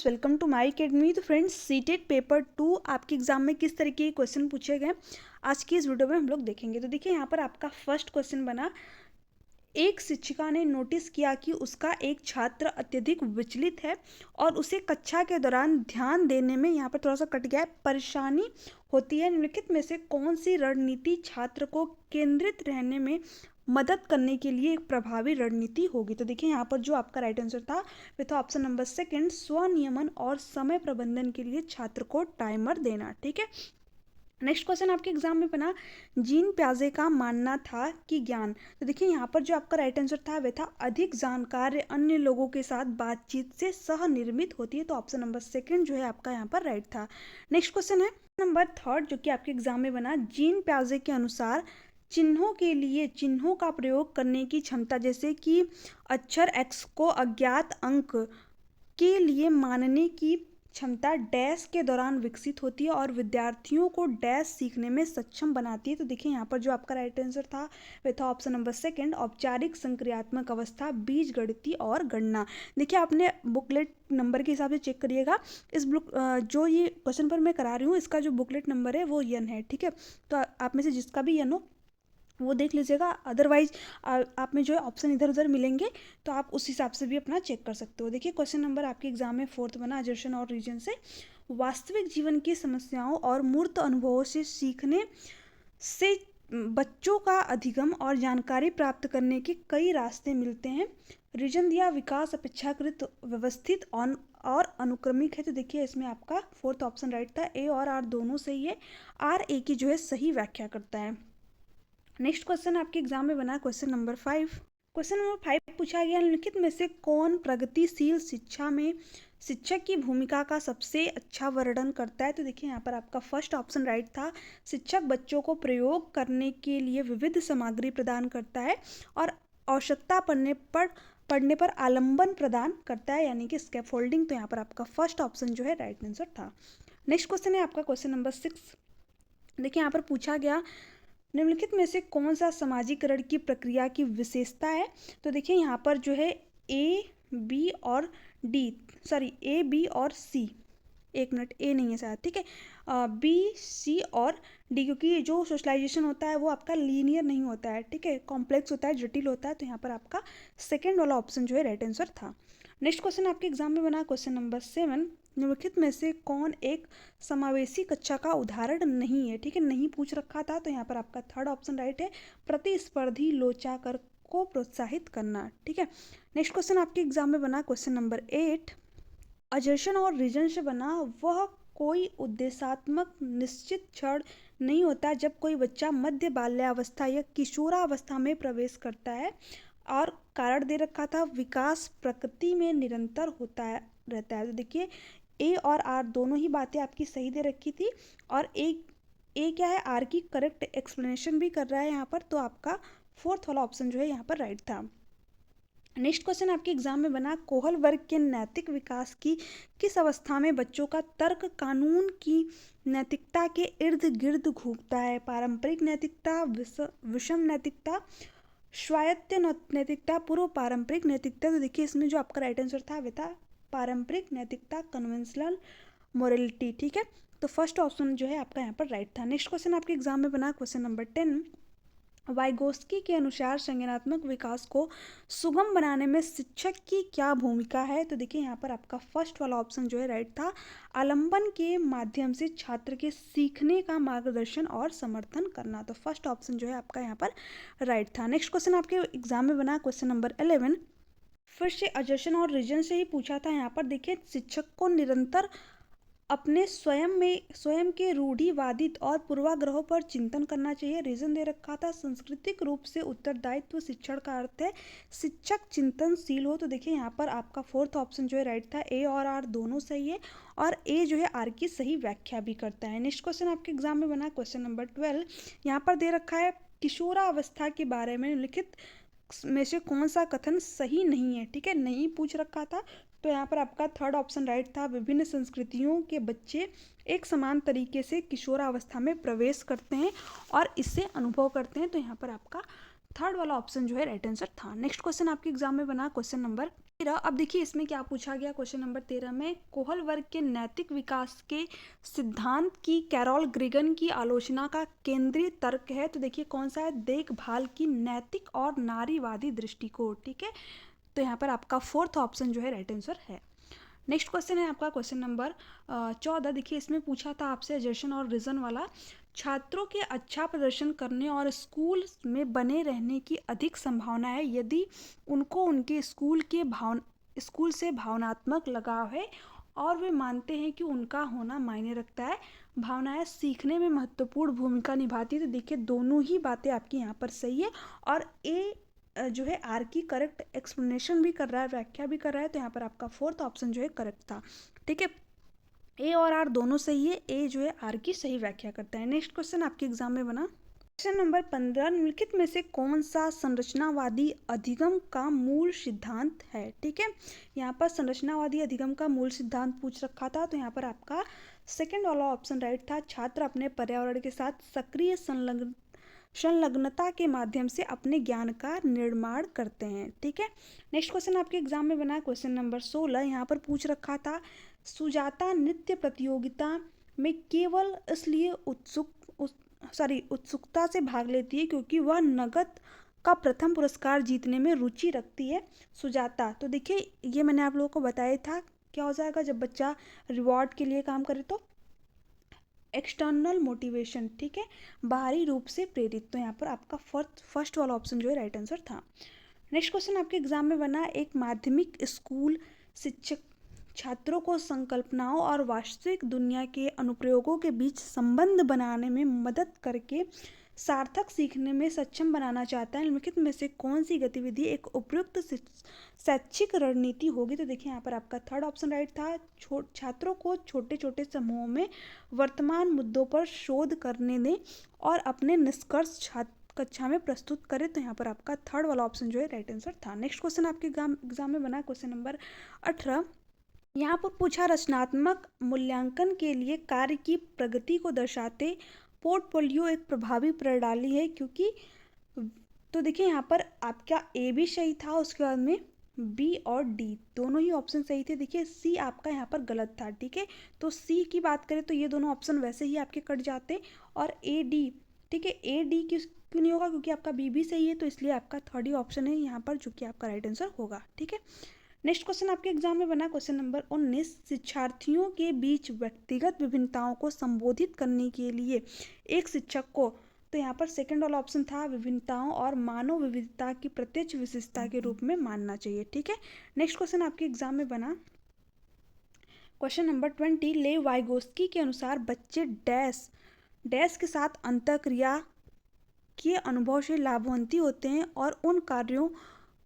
Friends, welcome to my academy. तो friends, CTET paper 2 आपके exam में किस तरीके के क्वेश्चन पूछे गए आज की इस वीडियो में हम लोग देखेंगे। तो देखिए यहाँ पर आपका फर्स्ट क्वेश्चन बना, एक शिक्षिका ने नोटिस किया कि उसका एक छात्र अत्यधिक विचलित है और उसे कक्षा के दौरान ध्यान देने में, यहाँ पर थोड़ा सा कट गया है, परेशानी होती है। निम्नलिखित में से कौन सी रणनीति छात्र को केंद्रित रहने में मदद करने के लिए एक प्रभावी रणनीति होगी। तो देखिए यहाँ पर जो आपका राइट आंसर था वह था ऑप्शन नंबर सेकंड, स्वनियमन और समय प्रबंधन के लिए छात्र को टाइमर देना। ठीक है, नेक्स्ट क्वेश्चन आपके एग्जाम में बना, जीन प्याजे का मानना था कि ज्ञान। तो देखिए यहाँ पर जो आपका राइट आंसर था वह था अधिक जानकारी अन्य लोगों के साथ बातचीत से सह निर्मित होती है। तो ऑप्शन नंबर सेकंड जो है आपका यहाँ पर राइट था। नेक्स्ट क्वेश्चन है नंबर थर्ड जो कि आपके एग्जाम में बना, जीन प्याजे के अनुसार चिन्हों के लिए चिन्हों का प्रयोग करने की क्षमता, जैसे कि अक्षर x को अज्ञात अंक के लिए मानने की क्षमता डैश के दौरान विकसित होती है और विद्यार्थियों को डैश सीखने में सक्षम बनाती है। तो देखिए यहाँ पर जो आपका राइट आंसर था वह था ऑप्शन नंबर सेकंड, औपचारिक संक्रियात्मक अवस्था, बीजगणितीय और गणना। देखिए आपने बुकलेट नंबर के हिसाब से चेक करिएगा। इस जो ये क्वेश्चन पर मैं करा रही हूँ इसका जो बुकलेट नंबर है वो यन है। ठीक है, तो आप में से जिसका भी यन हो वो देख लीजिएगा, अदरवाइज आप में जो है ऑप्शन इधर उधर मिलेंगे तो आप उस हिसाब से भी अपना चेक कर सकते हो। देखिए क्वेश्चन नंबर आपके एग्जाम में फोर्थ बना, अजर्शन और रीजन से वास्तविक जीवन की समस्याओं और मूर्त अनुभवों से सीखने से बच्चों का अधिगम और जानकारी प्राप्त करने के कई रास्ते मिलते हैं। रीजन दिया, विकास अपेक्षाकृत व्यवस्थित और अनुक्रमिक है। तो देखिए इसमें आपका फोर्थ ऑप्शन राइट था, ए और आर दोनों सही है, आर ए की जो है सही व्याख्या करता है। नेक्स्ट क्वेश्चन आपके एग्जाम में बना क्वेश्चन नंबर 5। क्वेश्चन नंबर 5 पूछा गया, निम्नलिखित में से कौन प्रगतिशील शिक्षा में शिक्षक की भूमिका का सबसे अच्छा वर्णन करता है। तो देखिए यहाँ पर आपका फर्स्ट ऑप्शन राइट था, शिक्षक बच्चों को प्रयोग करने के लिए विविध सामग्री प्रदान करता है और आवश्यकता पढ़ने पर आलंबन प्रदान करता है, यानी कि स्कैफोल्डिंग। तो यहाँ पर आपका फर्स्ट ऑप्शन जो है राइट आंसर था। नेक्स्ट क्वेश्चन है आपका क्वेश्चन नंबर 6। देखिए यहाँ पर पूछा गया, निम्नलिखित में से कौन सा समाजीकरण की प्रक्रिया की विशेषता है। तो देखिए यहाँ पर जो है ए बी और सी, एक मिनट, ए नहीं है शायद, ठीक है, बी सी और डी, क्योंकि जो सोशलाइजेशन होता है वो आपका लीनियर नहीं होता है, ठीक है, कॉम्प्लेक्स होता है, जटिल होता है। तो यहाँ पर आपका सेकेंड वाला ऑप्शन जो है राइट आंसर था। नेक्स्ट क्वेश्चन आपके एग्जाम में बना क्वेश्चन नंबर 7, निम्नलिखित में से कौन एक समावेशी कक्षा का उदाहरण नहीं है। ठीक है, नहीं पूछ रखा था, तो यहाँ पर आपका थर्ड ऑप्शन राइट है, प्रतिस्पर्धी लोचाकर को प्रोत्साहित करना। ठीक है, नेक्स्ट क्वेश्चन आपके एग्जाम में बना क्वेश्चन नंबर 8, अजर्शन और रीजन से बना, वह कोई उद्देश्यात्मक निश्चित क्षण नहीं होता जब कोई बच्चा मध्य बाल्यावस्था या किशोरावस्था में प्रवेश करता है, और कारण दे रखा था, विकास प्रकृति में निरंतर होता है रहता है। तो देखिए ए और आर दोनों ही बातें आपकी सही दे रखी थी, और ए क्या है, आर की करेक्ट एक्सप्लेनेशन भी कर रहा है यहाँ पर। तो आपका फोर्थ वाला ऑप्शन जो है यहाँ पर राइट था। नेक्स्ट क्वेश्चन आपके एग्जाम में बना, कोहल वर्ग के नैतिक विकास की किस अवस्था में बच्चों का तर्क कानून की नैतिकता के इर्द गिर्द घूमता है। पारंपरिक नैतिकता, विषम नैतिकता, स्वायत्त नैतिकता, पूर्व पारंपरिक नैतिकता। तो देखिए इसमें जो आपका राइट आंसर था वह था पारंपरिक नैतिकता, कन्वेंशनल मोरलिटी। ठीक है, तो फर्स्ट ऑप्शन जो है आपका यहाँ पर राइट था। नेक्स्ट क्वेश्चन आपके एग्जाम में बना क्वेश्चन नंबर 10, वाइगोस्की के अनुसार संज्ञानात्मक विकास को सुगम बनाने में शिक्षक की क्या भूमिका है। तो देखिए यहाँ पर आपका फर्स्ट वाला ऑप्शन जो है राइट था, आलंबन के माध्यम से छात्र के सीखने का मार्गदर्शन और समर्थन करना। तो फर्स्ट ऑप्शन जो है आपका यहाँ पर राइट था। नेक्स्ट क्वेश्चन आपके एग्जाम में बना क्वेश्चन नंबर 11, फिर से अजर्शन और रीजन से ही पूछा था। यहाँ पर देखिए शिक्षक को निरंतर अपने स्वयं के रूढ़िवादित और पूर्वाग्रहों पर चिंतन करना चाहिए। रीजन दे रखा था, सांस्कृतिक रूप से उत्तरदायित्व शिक्षण का अर्थ है शिक्षक चिंतनशील हो। तो देखिए यहाँ पर आपका फोर्थ ऑप्शन जो है राइट था, ए और आर दोनों सही है, और ए जो है आर की सही व्याख्या भी करता है। नेक्स्ट क्वेश्चन आपके एग्जाम में बना क्वेश्चन नंबर 12, यहाँ पर दे रखा है, किशोरावस्था के बारे में लिखित में से कौन सा कथन सही नहीं है। ठीक है, नहीं पूछ रखा था, तो यहाँ पर आपका थर्ड ऑप्शन राइट था, विभिन्न संस्कृतियों के बच्चे एक समान तरीके से किशोरावस्था में प्रवेश करते हैं और इससे अनुभव करते हैं। तो यहाँ पर आपका थर्ड वाला ऑप्शन जो है राइट आंसर था। नेक्स्ट क्वेश्चन आपके एग्जाम में बना क्वेश्चन नंबर 13 अब देखिए इसमें क्या पूछा गया क्वेश्चन नंबर 13 में कोहल वर्ग के नैतिक विकास के सिद्धांत की कैरोल ग्रिगन की आलोचना का केंद्रीय तर्क है। तो देखिए कौन सा है, देखभाल की नैतिक और नारीवादी दृष्टिकोण। ठीक है, तो यहाँ पर आपका फोर्थ ऑप्शन जो है राइट आंसर है। नेक्स्ट क्वेश्चन है आपका क्वेश्चन नंबर 14। देखिए इसमें पूछा था आपसे जशन और रीजन वाला, छात्रों के अच्छा प्रदर्शन करने और स्कूल में बने रहने की अधिक संभावना है यदि उनको उनके स्कूल से भावनात्मक लगाव है और वे मानते हैं कि उनका होना मायने रखता है। भावनाएं सीखने में महत्वपूर्ण भूमिका निभाती है। तो देखिए दोनों ही बातें आपकी यहाँ पर सही है और ए जो है आर की करेक्ट एक्सप्लेनेशन भी कर रहा है, व्याख्या भी कर रहा है। तो यहाँ पर आपका फोर्थ ऑप्शन जो है करेक्ट था। ठीक है, ए और आर दोनों सही है, ए जो है आर की सही व्याख्या करता है। नेक्स्ट क्वेश्चन आपके एग्जाम में बना क्वेश्चन नंबर 15, निम्नलिखित में से कौन सा संरचनावादी अधिगम का मूल सिद्धांत है। ठीक है, यहाँ पर संरचनावादी अधिगम का मूल सिद्धांत पूछ रखा था। तो यहाँ पर आपका सेकंड वाला ऑप्शन राइट था, छात्र अपने पर्यावरण के साथ सक्रिय संलग्नता के माध्यम से अपने ज्ञान का निर्माण करते हैं। ठीक है, नेक्स्ट क्वेश्चन आपके एग्जाम में बना क्वेश्चन नंबर 16। यहाँ पर पूछ रखा था, सुजाता नृत्य प्रतियोगिता में केवल इसलिए उत्सुकता से भाग लेती है क्योंकि वह नगद का प्रथम पुरस्कार जीतने में रुचि रखती है। सुजाता, तो देखिए ये मैंने आप लोगों को बताया था क्या हो जाएगा जब बच्चा रिवॉर्ड के लिए काम करे, तो एक्सटर्नल मोटिवेशन। ठीक है, बाहरी रूप से प्रेरित। तो यहाँ पर आपका फर्स्ट वाला ऑप्शन जो है राइट आंसर था। नेक्स्ट क्वेश्चन आपके एग्जाम में बना, एक माध्यमिक स्कूल शिक्षक छात्रों को संकल्पनाओं और वास्तविक दुनिया के अनुप्रयोगों के बीच संबंध बनाने में मदद करके सार्थक सीखने में सक्षम बनाना चाहता है। निम्नलिखित में से कौन सी गतिविधि एक उपयुक्त शैक्षिक रणनीति होगी। तो देखिए यहाँ पर आपका थर्ड ऑप्शन राइट था, छात्रों को छोटे छोटे समूहों में वर्तमान मुद्दों पर शोध करने दें और अपने निष्कर्ष कक्षा में प्रस्तुत करें। तो यहाँ पर आपका थर्ड वाला ऑप्शन जो है राइट आंसर था। नेक्स्ट क्वेश्चन आपके एग्जाम में बना क्वेश्चन नंबर 18। यहाँ पर पूछा, रचनात्मक मूल्यांकन के लिए कार्य की प्रगति को दर्शाते पोर्टफोलियो एक प्रभावी प्रणाली है क्योंकि, तो देखिए यहाँ पर आपका ए भी सही था, उसके बाद में बी और डी दोनों ही ऑप्शन सही थे। देखिए सी आपका यहाँ पर गलत था। ठीक है, तो सी की बात करें तो ये दोनों ऑप्शन वैसे ही आपके कट जाते और ए डी। ठीक है, ए डी क्यों नहीं होगा, क्योंकि आपका बी भी सही है, तो इसलिए आपका थर्ड ही ऑप्शन है यहाँ पर जो कि आपका राइट आंसर होगा। ठीक है, नेक्स्ट क्वेश्चन आपके एग्जाम में बना क्वेश्चन नंबर 19, शिक्षार्थियों के बीच व्यक्तिगत विभिन्नताओं को संबोधित करने के लिए एक शिक्षक को, तो यहाँ पर सेकंड वाला ऑप्शन था, विभिन्नताओं और मानव विविधता की प्रत्यक्ष विशेषता के रूप में मानना चाहिए। ठीक है, नेक्स्ट क्वेश्चन आपके एग्जाम में बना क्वेश्चन नंबर 20, ले वाइगोस्की के अनुसार बच्चे डैश डैश के साथ अंतःक्रिया के अनुभव से लाभान्वित होते हैं और उन कार्यों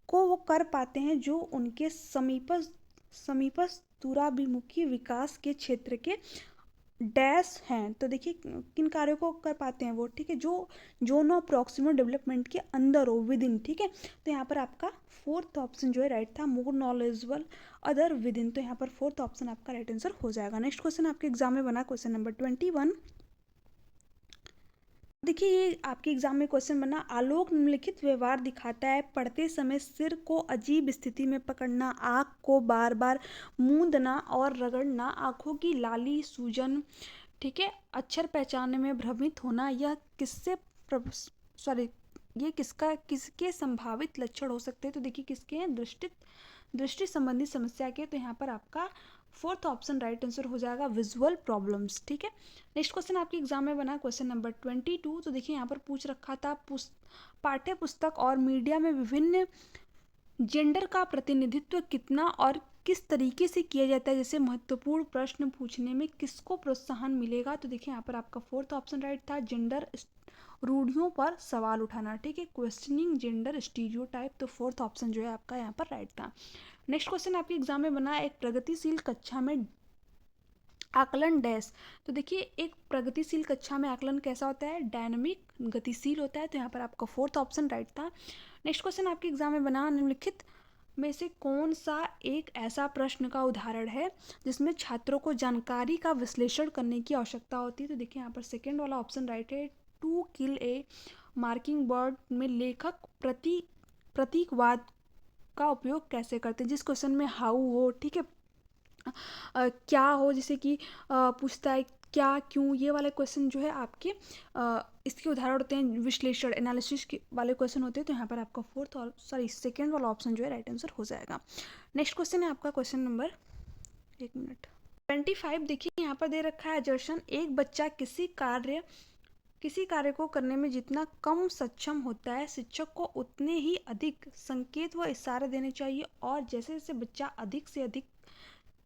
को वो कर पाते हैं जो उनके समीपस्थ दूराभिमुखी विकास के क्षेत्र के डैश हैं। तो देखिए किन कार्यों को कर पाते हैं वो, ठीक है, जो जोन ऑफ प्रॉक्सिमल डेवलपमेंट के अंदर हो, विद इन। ठीक है, तो यहाँ पर आपका फोर्थ ऑप्शन जो है राइट था, more knowledgeable other with in. तो यहाँ पर फोर्थ ऑप्शन आपका राइट आंसर हो जाएगा। नेक्स्ट क्वेश्चन आपके एग्जाम में बना क्वेश्चन नंबर 21। देखिए ये आपके एग्जाम में क्वेश्चन बना, आलोक निम्नलिखित व्यवहार दिखाता है, पढ़ते समय सिर को अजीब स्थिति में पकड़ना, आँख को बार बार मूंदना और रगड़ना, आँखों की लाली सूजन, ठीक है, अक्षर पहचानने में भ्रमित होना, यह किसके संभावित लक्षण हो सकते हैं। तो देखिए किसके हैं, दृष्टि संबंधी समस्या के। तो यहाँ पर आपका फोर्थ ऑप्शन राइट आंसर हो जाएगा, विजुअल प्रॉब्लम्स। ठीक है, नेक्स्ट क्वेश्चन आपके एग्जाम में बना क्वेश्चन नंबर 22। तो देखिए यहाँ पर पूछ रखा था, पाठ्य पुस्तक और मीडिया में विभिन्न जेंडर का प्रतिनिधित्व कितना और किस तरीके से किया जाता है, जैसे महत्वपूर्ण प्रश्न पूछने में किसको प्रोत्साहन मिलेगा। तो देखिए यहाँ पर आपका फोर्थ ऑप्शन राइट था, जेंडर रूढ़ियों पर सवाल उठाना। ठीक है, क्वेश्चनिंग जेंडर स्टीरियोटाइप। तो फोर्थ ऑप्शन जो है आपका यहाँ पर राइट था। नेक्स्ट क्वेश्चन आपके एग्जाम में बना, एक प्रगतिशील कक्षा में आकलन डैश। तो देखिए एक प्रगतिशील कक्षा में आकलन कैसा होता है, डायनामिक, गतिशील होता है। तो यहाँ पर आपका फोर्थ ऑप्शन राइट था। नेक्स्ट क्वेश्चन आपके एग्जाम में बना, निम्नलिखित में से कौन सा एक ऐसा प्रश्न का उदाहरण है जिसमें छात्रों को जानकारी का विश्लेषण करने की आवश्यकता होती है। तो देखिए यहाँ पर सेकेंड वाला ऑप्शन राइट है, to kill a mockingbird में लेखक प्रतीकवाद का उपयोग कैसे करते हैं। जिस क्वेश्चन में हाउ हो, ठीक है, क्या हो, जैसे कि पूछता है क्या, क्यों, ये वाले क्वेश्चन जो है आपके इसके उदाहरण होते हैं, विश्लेषण एनालिसिस के वाले क्वेश्चन होते हैं। तो यहाँ पर आपका फोर्थ और सेकेंड वाला ऑप्शन जो है राइट आंसर हो जाएगा। नेक्स्ट क्वेश्चन है आपका क्वेश्चन नंबर 25। देखिए यहाँ पर दे रखा है एजर्शन, एक बच्चा किसी कार्य को करने में जितना कम सक्षम होता है, शिक्षक को उतने ही अधिक संकेत व इशारे देने चाहिए, और जैसे जैसे बच्चा अधिक से अधिक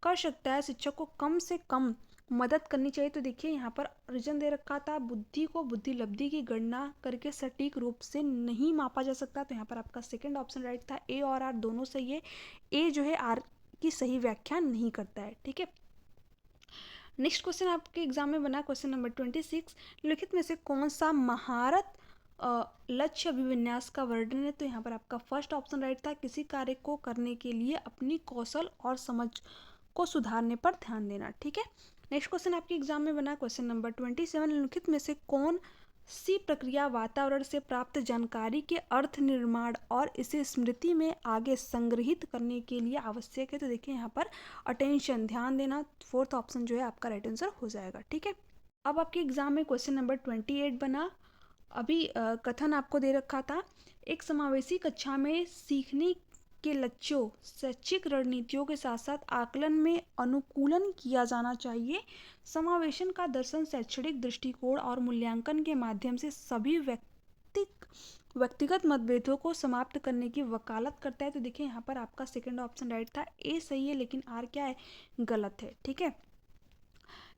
कर सकता है, शिक्षक को कम से कम मदद करनी चाहिए। तो देखिए यहाँ पर रीजन दे रखा था, बुद्धि को बुद्धि लब्धि की गणना करके सटीक रूप से नहीं मापा जा सकता। तो यहाँ पर आपका सेकंड ऑप्शन राइट था, ए और आर दोनों सही है। ए जो है आर की सही व्याख्या नहीं करता है, ठीक है। नेक्स्ट क्वेश्चन आपके एग्जाम में बना क्वेश्चन नंबर 26, लिखित में से कौन सा महारत लक्ष्य अभिविन्यास का वर्णन है। तो यहाँ पर आपका फर्स्ट ऑप्शन राइट था, किसी कार्य को करने के लिए अपनी कौशल और समझ को सुधारने पर ध्यान देना, ठीक है। नेक्स्ट क्वेश्चन आपके एग्जाम में बना क्वेश्चन नंबर 27, निम्नलिखित में से कौन सी प्रक्रिया वातावरण से प्राप्त जानकारी के अर्थ निर्माण और इसे स्मृति में आगे संग्रहित करने के लिए आवश्यक है। तो देखिए यहाँ पर अटेंशन, ध्यान देना, फोर्थ ऑप्शन जो है आपका राइट आंसर हो जाएगा, ठीक है। अब आपके एग्जाम में क्वेश्चन नंबर 28 बना, अभी कथन आपको दे रखा था, एक समावेशी कक्षा में सीखने के लक्ष्यों, शैक्षिक रणनीतियों के साथ साथ आकलन में अनुकूलन किया जाना चाहिए। समावेशन का दर्शन शैक्षणिक दृष्टिकोण और मूल्यांकन के माध्यम से सभी व्यक्तिगत मतभेदों को समाप्त करने की वकालत करता है। तो देखिए यहाँ पर आपका सेकंड ऑप्शन राइट था, ए सही है, लेकिन आर क्या है, गलत है, ठीक है।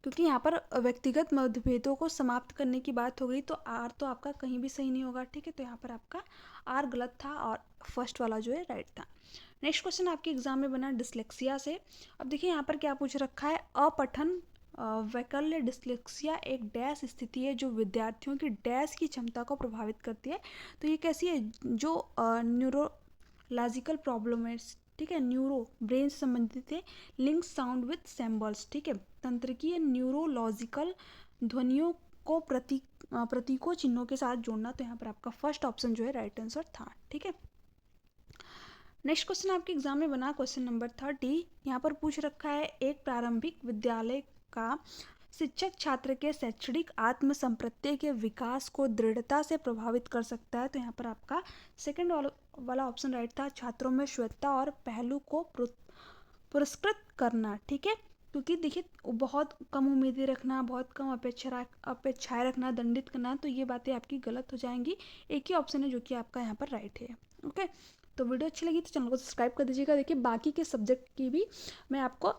क्योंकि यहाँ पर व्यक्तिगत मतभेदों को समाप्त करने की बात हो गई, तो आर तो आपका कहीं भी सही नहीं होगा, ठीक है। तो यहाँ पर आपका आर गलत था और फर्स्ट वाला जो है राइट था। नेक्स्ट क्वेश्चन आपके एग्जाम में बना डिस्लेक्सिया से। अब देखिए यहाँ पर क्या पूछ रखा है, अपठन वैकल्य डिस्लेक्सिया एक डैश स्थिति है जो विद्यार्थियों की डैश की क्षमता को प्रभावित करती है। तो ये कैसी है, जो न्यूरोलॉजिकल प्रॉब्लम है, ठीक है, न्यूरो ब्रेन से संबंधित है, लिंक साउंड विथ सिंबल्स, ठीक है, तंत्रिकीय न्यूरोलॉजिकल ध्वनियों को प्रतीकों चिन्हों के साथ जोड़ना। तो यहाँ पर आपका फर्स्ट ऑप्शन जो है राइट आंसर था, ठीक है। नेक्स्ट क्वेश्चन आपके एग्जाम में बना क्वेश्चन नंबर 30, यहाँ पर पूछ रखा है, एक प्रारंभिक विद्यालय का शिक्षक छात्र के शैक्षणिक आत्म संप्रत्यय के विकास को दृढ़ता से प्रभावित कर सकता है। तो यहाँ पर आपका सेकंड वाला ऑप्शन राइट था, छात्रों में श्वेता और पहलू को पुरस्कृत करना, ठीक है। क्योंकि देखिए बहुत कम उम्मीदें रखना, बहुत कम अपेक्षाएं रखना, दंडित करना, तो ये बातें आपकी गलत हो जाएंगी। एक ही ऑप्शन है जो कि आपका यहाँ पर राइट है, ओके। तो वीडियो अच्छी लगी तो चैनल को सब्सक्राइब कर दीजिएगा। देखिए बाकी के सब्जेक्ट की भी मैं आपको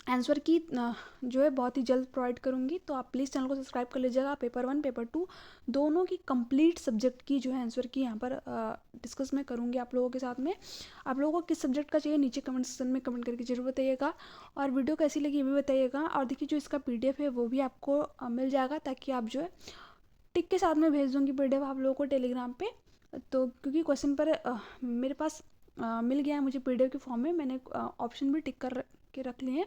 आंसर की जो है बहुत ही जल्द प्रोवाइड करूँगी, तो आप प्लीज़ चैनल को सब्सक्राइब कर लीजिएगा। पेपर 1 पेपर 2 दोनों की कंप्लीट सब्जेक्ट की जो है आंसर की यहाँ पर डिस्कस मैं करूँगी आप लोगों के साथ में। आप लोगों को किस सब्जेक्ट का चाहिए नीचे कमेंट सेक्शन में कमेंट करके जरूर बताइएगा, और वीडियो कैसी लगी ये भी बताइएगा। और देखिए जो इसका PDF है वो भी आपको मिल जाएगा, ताकि आप जो है टिक के साथ में भेज दूँगी PDF आप लोगों को टेलीग्राम पर। तो क्योंकि क्वेश्चन पर मेरे पास मिल गया है मुझे PDF के फॉर्म में, मैंने ऑप्शन भी टिक कर के रख लिए हैं,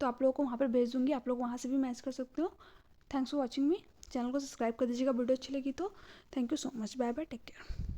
तो आप लोगों को वहाँ पर भेज दूँगी, आप लोग वहाँ से भी मैच कर सकते हो। Thanks for watching me, channel को सब्सक्राइब कर दीजिएगा वीडियो अच्छी लगी तो। Thank you so much, bye bye, take care.